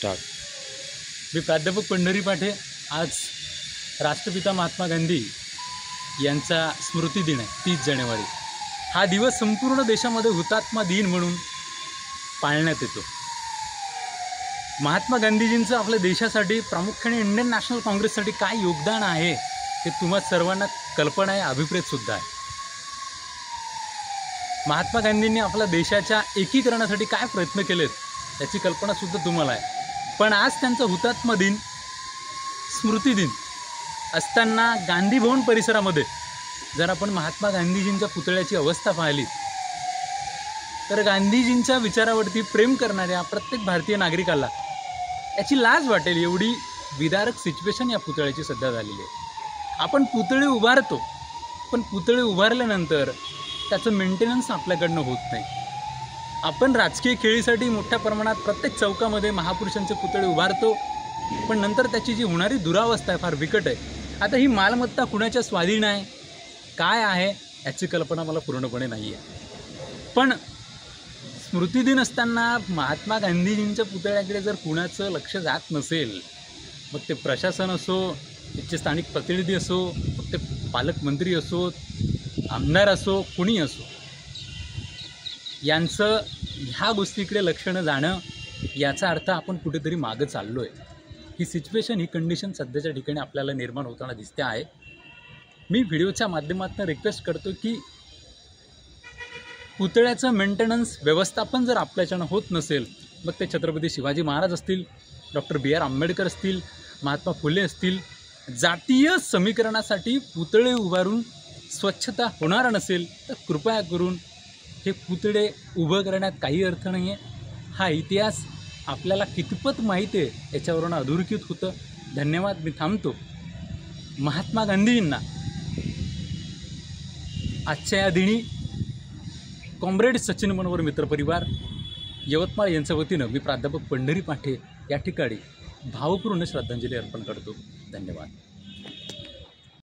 Start. मी प्राध्यापक पंढरी पाठे. आज राष्ट्रपिता महात्मा गांधी यांचा स्मृती दिन आहे 30 जानेवारी. हा दिवस संपूर्ण देशामध्ये हुतात्मा दिन म्हणून पाळण्यात येतो. महात्मा गांधीजींचं आपल्या देशासाठी, प्रामुख्याने इंडियन नॅशनल काँग्रेससाठी काय योगदान आहे हे तुम्हा सर्वांना कल्पना आहे, अभिप्रेतसुद्धा आहे. महात्मा गांधींनी आपल्या देशाच्या एकीकरणासाठी काय प्रयत्न केलेत याची कल्पनासुद्धा तुम्हाला आहे. पण आज त्यांचा हुतात्मा दिन, स्मृती दिन असताना गांधी भवन परिसरामध्ये जर आपण महात्मा गांधीजींच्या पुतळ्याची अवस्था पाहिली तर गांधीजींच्या विचारावरती प्रेम करणाऱ्या प्रत्येक भारतीय नागरिकाला याची लाज वाटेल एवढी विदारक सिच्युएशन या पुतळ्याची सध्या झालेली आहे. आपण पुतळे उभारतो, पण पुतळे उभारल्यानंतर त्याचं मेंटेनन्स आपल्याकडनं होत नाही. आपण राजकीय खेळीसाठी मोठ्या प्रमाणात प्रत्येक चौकामध्ये महापुरुषांचे पुतळे उभारतो, पण नंतर त्याची जी होणारी दुरावस्था आहे फार बिकट आहे. आता ही मालमत्ता कुणाच्या स्वाधीन आहे, काय आहे याची कल्पना मला पूर्णपणे नाही आहे. पण स्मृतिदिन असताना महात्मा गांधीजींच्या पुतळ्याकडे जर कुणाचं लक्ष जात नसेल, मग ते प्रशासन असो, तिथचे स्थानिक प्रतिनिधी असो, मग ते पालकमंत्री असो, आमदार असो, कुणी असो, यांचं ह्या गोष्टीकडे लक्ष न जाणं याचा अर्थ आपण कुठेतरी मागं चाललो आहे. ही सिच्युएशन, ही कंडिशन सध्याच्या ठिकाणी आपल्याला निर्माण होताना दिसते आहे. मी व्हिडिओच्या माध्यमातून रिक्वेस्ट करतो की पुतळ्याचं मेंटेनन्स व्यवस्थापन जर आपल्याच्यानं होत नसेल, मग ते छत्रपती शिवाजी महाराज असतील, डॉक्टर BR आंबेडकर असतील, महात्मा फुले असतील, जातीय समीकरणासाठी पुतळे उभारून स्वच्छता होणार नसेल तर कृपया करून हे पुतळे उभं करण्यात काही अर्थ नाही आहे. हा इतिहास आपल्याला कितपत माहीत आहे याच्यावरून अधोरेखित होतं. धन्यवाद. मी थांबतो. महात्मा गांधींना आजच्या या दिनी कॉम्रेड सचिन मनोहर मित्रपरिवार यवतमाळ यांच्या वतीनं मी प्राध्यापक पंढरी पाठे या ठिकाणी भावपूर्ण श्रद्धांजली अर्पण करतो. धन्यवाद.